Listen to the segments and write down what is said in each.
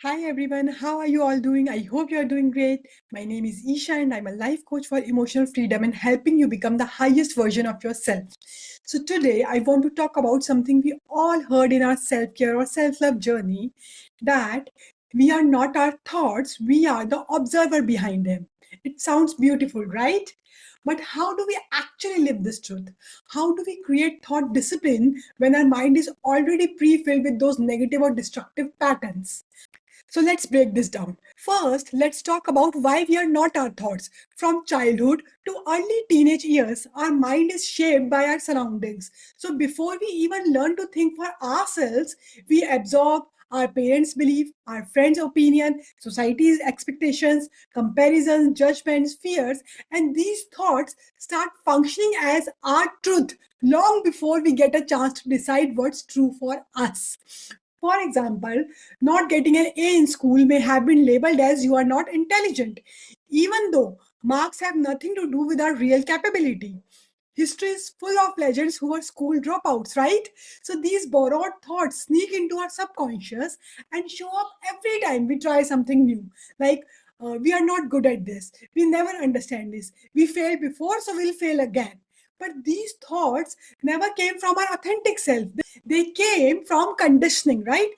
Hi everyone, how are you all doing? I hope you are doing great. My name is Isha and I'm a life coach for emotional freedom and helping you become the highest version of yourself. So today I want to talk about something we all heard in our self-care or self-love journey, that we are not our thoughts, we are the observer behind them. It sounds beautiful, right? But how do we actually live this truth? How do we create thought discipline when our mind is already pre-filled with those negative or destructive patterns? So let's break this down. First, let's talk about why we are not our thoughts. From childhood to early teenage years, our mind is shaped by our surroundings. So before we even learn to think for ourselves, we absorb our parents' belief, our friends' opinion, society's expectations, comparisons, judgments, fears, and these thoughts start functioning as our truth long before we get a chance to decide what's true for us. For example, not getting an A in school may have been labeled as you are not intelligent, even though marks have nothing to do with our real capability. History is full of legends who were school dropouts, right? So these borrowed thoughts sneak into our subconscious and show up every time we try something new. Like, we are not good at this. We never understand this. We failed before, so we'll fail again. But these thoughts never came from our authentic self. They came from conditioning, right?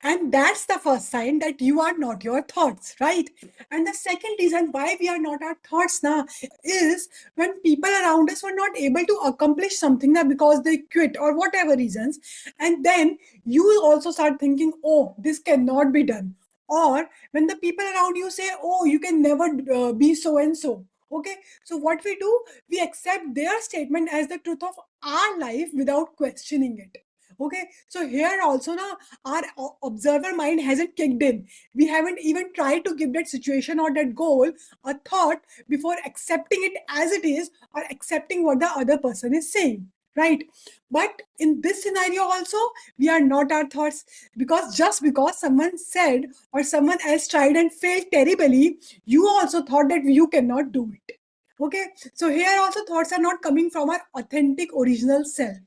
And that's the first sign that you are not your thoughts, right? And the second reason why we are not our thoughts now is when people around us were not able to accomplish something now because they quit or whatever reasons. And then you also start thinking, oh, this cannot be done. Or when the people around you say, oh, you can never be so and so. Okay, so what we do, we accept their statement as the truth of our life without questioning it. Okay, so here also now our observer mind hasn't kicked in. We haven't even tried to give that situation or that goal a thought before accepting it as it is or accepting what the other person is saying, right? But in this scenario also, we are not our thoughts, because just because someone said or someone else tried and failed terribly, you also thought that you cannot do it. Okay, so here also thoughts are not coming from our authentic original self.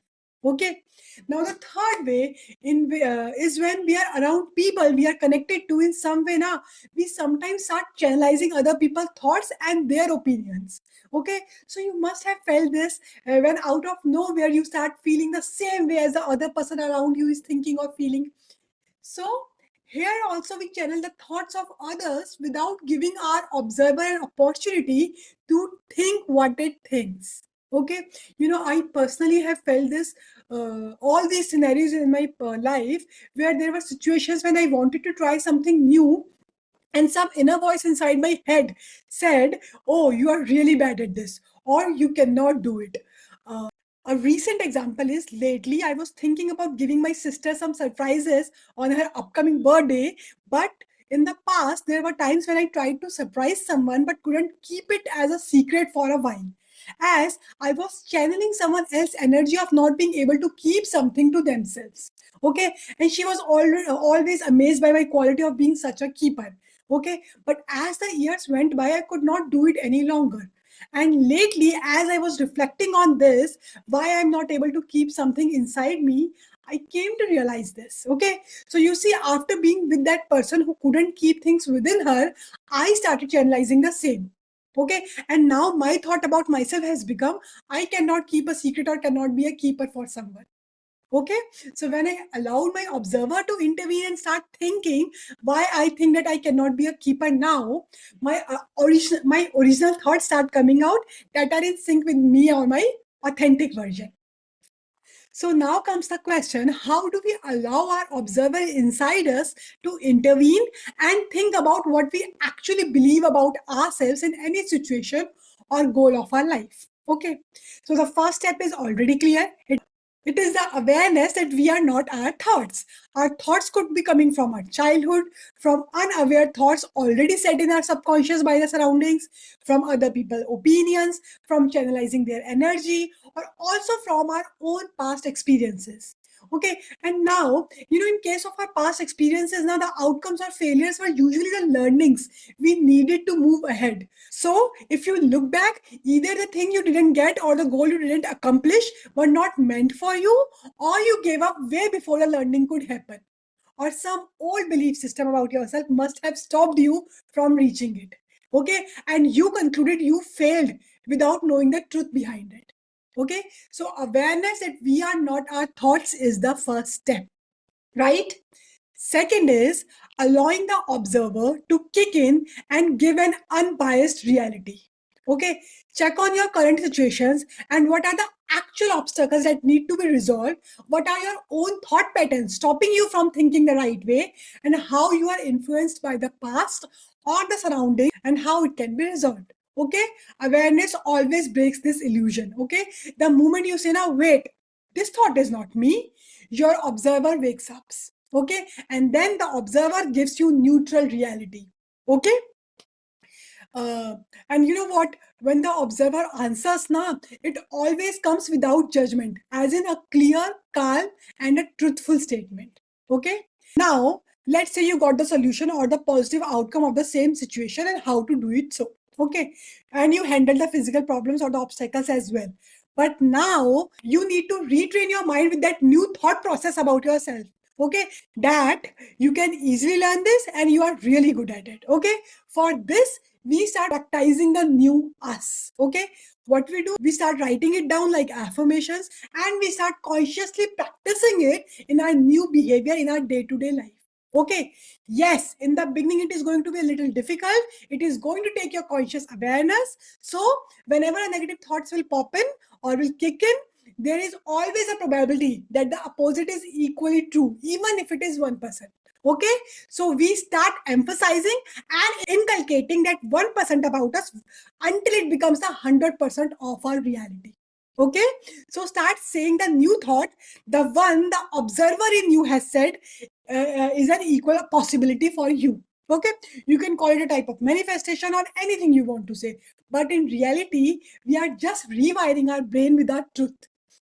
Okay, now the third way is when we are around people we are connected to in some way. Now we sometimes start channelizing other people's thoughts and their opinions. Okay, so you must have felt this when out of nowhere you start feeling the same way as the other person around you is thinking or feeling. So here also we channel the thoughts of others without giving our observer an opportunity to think what it thinks. Okay, I personally have felt this, all these scenarios in my life where there were situations when I wanted to try something new, and some inner voice inside my head said, oh, you are really bad at this, or you cannot do it. A recent example is, lately I was thinking about giving my sister some surprises on her upcoming birthday, but in the past there were times when I tried to surprise someone but couldn't keep it as a secret for a while, as I was channeling someone else's energy of not being able to keep something to themselves. Okay, and she was always amazed by my quality of being such a keeper. Okay, but as the years went by, I could not do it any longer. And lately, as I was reflecting on this, why I'm not able to keep something inside me, I came to realize this. Okay, so you see, after being with that person who couldn't keep things within her, I started channelizing the same. Okay, and now my thought about myself has become, I cannot keep a secret or cannot be a keeper for someone. Okay, so when I allowed my observer to intervene and start thinking why I think that I cannot be a keeper now, my original thoughts start coming out that are in sync with me or my authentic version. So now comes the question, how do we allow our observer inside us to intervene and think about what we actually believe about ourselves in any situation or goal of our life? Okay, so the first step is already clear. It is the awareness that we are not our thoughts. Our thoughts could be coming from our childhood, from unaware thoughts already set in our subconscious by the surroundings, from other people's opinions, from channelizing their energy, or also from our own past experiences. Okay, and now, in case of our past experiences, now the outcomes or failures were usually the learnings we needed to move ahead. So, if you look back, either the thing you didn't get or the goal you didn't accomplish were not meant for you, or you gave up way before the learning could happen. or some old belief system about yourself must have stopped you from reaching it. Okay, and you concluded you failed without knowing the truth behind it. Okay, so awareness that we are not our thoughts is the first step, right? Second is allowing the observer to kick in and give an unbiased reality. Okay, check on your current situations and what are the actual obstacles that need to be resolved. What are your own thought patterns stopping you from thinking the right way, and how you are influenced by the past or the surroundings, and how it can be resolved. Okay, awareness always breaks this illusion. Okay, the moment you say, now wait, this thought is not me, your observer wakes up. Okay, and then the observer gives you neutral reality. Okay, uh, and you know what, when the observer answers now, it always comes without judgment, as in a clear, calm, and a truthful statement. Okay, now let's say you got the solution or the positive outcome of the same situation and how to do it. So okay, and you handle the physical problems or the obstacles as well, but now you need to retrain your mind with that new thought process about yourself. Okay, that you can easily learn this and you are really good at it. Okay, for this we start practicing the new us. Okay, what we do, we start writing it down like affirmations, and we start consciously practicing it in our new behavior in our day-to-day life. Okay, yes, in the beginning it is going to be a little difficult. It is going to take your conscious awareness. So whenever a negative thoughts will pop in or will kick in, there is always a probability that the opposite is equally true, even if it is 1%. Okay, so we start emphasizing and inculcating that 1% about us until it becomes the 100% of our reality. Okay, so start saying the new thought, the one the observer in you has said is an equal possibility for you. Okay, you can call it a type of manifestation or anything you want to say, but in reality we are just rewiring our brain with our truth.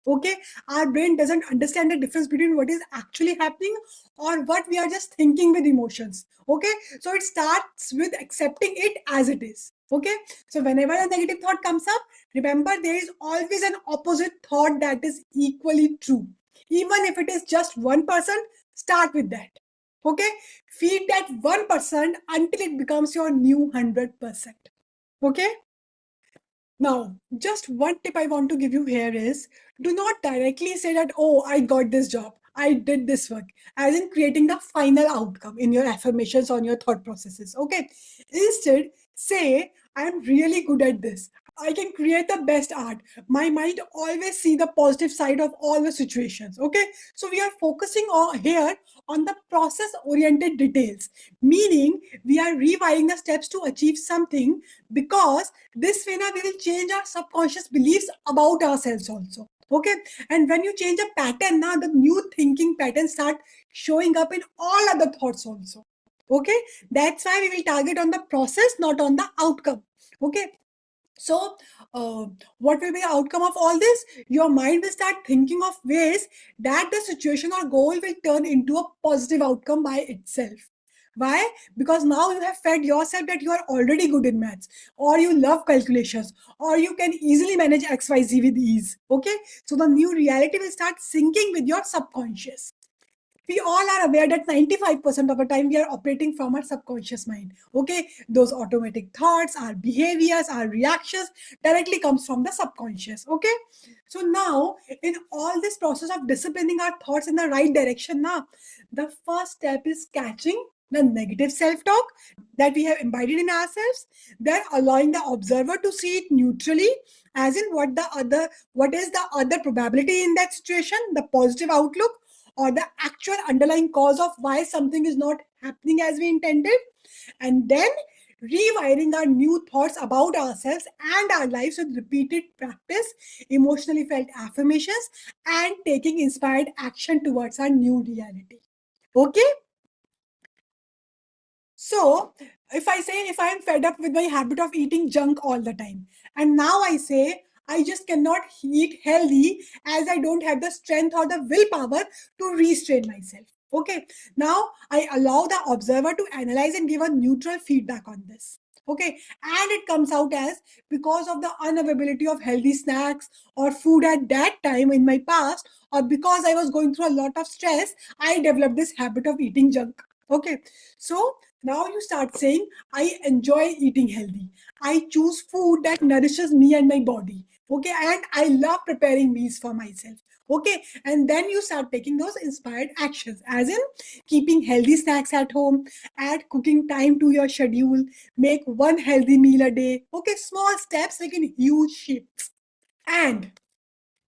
Okay, our brain doesn't understand the difference between what is actually happening or what we are just thinking with emotions. Okay, so it starts with accepting it as it is. Okay, so whenever a negative thought comes up, remember there is always an opposite thought that is equally true. Even if it is just 1%, start with that. Okay, feed that 1% until it becomes your new 100%. Okay, now, just one tip I want to give you here is, do not directly say that, oh, I got this job, I did this work, as in creating the final outcome in your affirmations on your thought processes. Okay. Instead, say, I'm really good at this. I can create the best art. My mind always see the positive side of all the situations. Okay. So we are focusing on here on the process oriented details, meaning we are rewiring the steps to achieve something, because this way now we will change our subconscious beliefs about ourselves also. Okay, and when you change a pattern now, the new thinking patterns start showing up in all other thoughts also. Okay, that's why we will target on the process, not on the outcome. Okay, so what will be the outcome of all this? Your mind will start thinking of ways that the situation or goal will turn into a positive outcome by itself. Why? Because now you have fed yourself that you are already good in maths, or you love calculations, or you can easily manage XYZ with ease. Okay, so the new reality will start syncing with your subconscious. We all are aware that 95% of the time we are operating from our subconscious mind. Okay, those automatic thoughts, our behaviors, our reactions directly comes from the subconscious. Okay, so now in all this process of disciplining our thoughts in the right direction, now the first step is catching the negative self-talk that we have embodied in ourselves, then allowing the observer to see it neutrally, as in what is the other probability in that situation, the positive outlook or the actual underlying cause of why something is not happening as we intended, and then rewiring our new thoughts about ourselves and our lives with repeated practice, emotionally felt affirmations, and taking inspired action towards our new reality. Okay, so if I say, if I am fed up with my habit of eating junk all the time, and now I say I just cannot eat healthy as I don't have the strength or the willpower to restrain myself. Okay, now I allow the observer to analyze and give a neutral feedback on this. Okay, and it comes out as because of the unavailability of healthy snacks or food at that time in my past, or because I was going through a lot of stress, I developed this habit of eating junk. Okay, so now you start saying, I enjoy eating healthy. I choose food that nourishes me and my body. Okay, and I love preparing meals for myself. Okay, and then you start taking those inspired actions, as in keeping healthy snacks at home, add cooking time to your schedule, make one healthy meal a day. Okay, small steps making huge shifts. And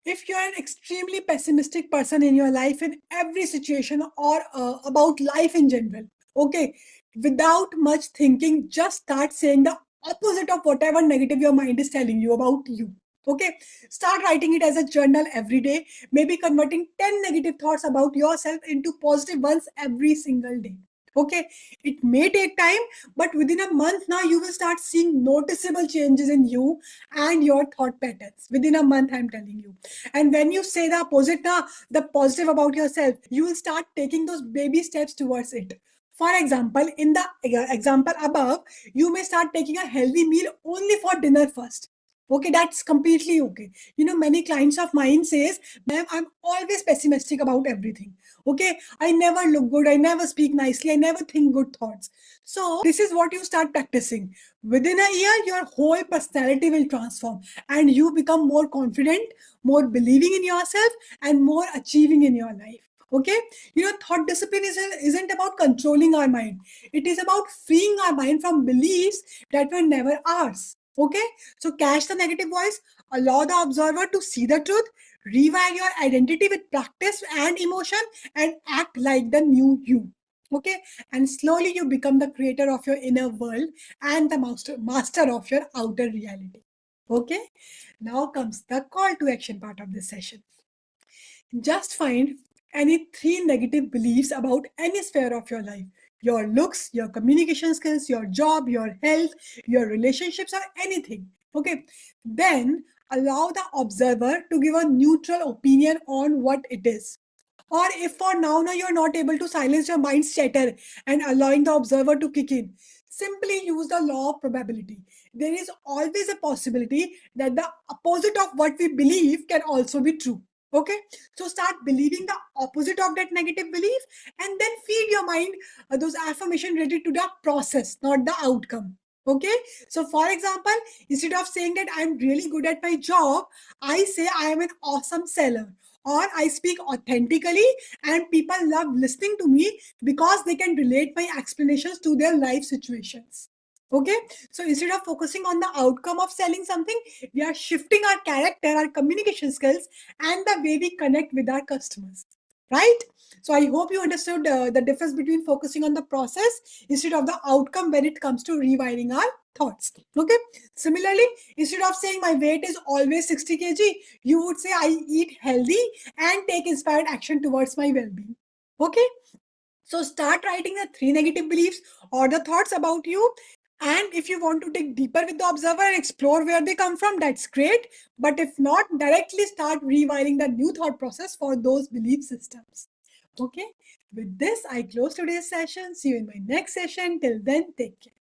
if you're an extremely pessimistic person in your life in every situation or about life in general, okay, without much thinking, just start saying the opposite of whatever negative your mind is telling you about you. Okay, start writing it as a journal every day, maybe converting 10 negative thoughts about yourself into positive ones every single day. Okay, it may take time, but within a month now you will start seeing noticeable changes in you and your thought patterns. Within a month, I'm telling you. And when you say the opposite, now the positive about yourself, you will start taking those baby steps towards it. For example, in the example above, you may start taking a healthy meal only for dinner first. Okay, that's completely okay. You know, many clients of mine says, ma'am, I'm always pessimistic about everything. Okay, I never look good, I never speak nicely, I never think good thoughts. So this is what you start practicing. Within a year, your whole personality will transform and you become more confident, more believing in yourself, and more achieving in your life. Okay, you know, thought discipline isn't about controlling our mind, it is about freeing our mind from beliefs that were never ours. Okay, so catch the negative voice, allow the observer to see the truth, rewire your identity with practice and emotion, and act like the new you. Okay, and slowly you become the creator of your inner world and the master of your outer reality. Okay, now comes the call to action part of this session. Just find any three negative beliefs about any sphere of your life: your looks, your communication skills, your job, your health, your relationships, or anything. Okay, then allow the observer to give a neutral opinion on what it is. Or if for now you're not able to silence your mind's chatter and allowing the observer to kick in, simply use the law of probability. There is always a possibility that the opposite of what we believe can also be true. Okay, so start believing the opposite of that negative belief and then feed your mind those affirmation related to the process, not the outcome. Okay, so for example, instead of saying that I'm really good at my job, I say I am an awesome seller, or I speak authentically and people love listening to me because they can relate my explanations to their life situations. Okay, so instead of focusing on the outcome of selling something, we are shifting our character, our communication skills, and the way we connect with our customers. Right? So I hope you understood the difference between focusing on the process instead of the outcome when it comes to rewiring our thoughts. Okay. Similarly, instead of saying my weight is always 60 kg, you would say I eat healthy and take inspired action towards my well-being. Okay. So start writing the three negative beliefs or the thoughts about you. And if you want to dig deeper with the observer and explore where they come from, that's great. But if not, directly start rewiring the new thought process for those belief systems. Okay. With this, I close today's session. See you in my next session. Till then, take care.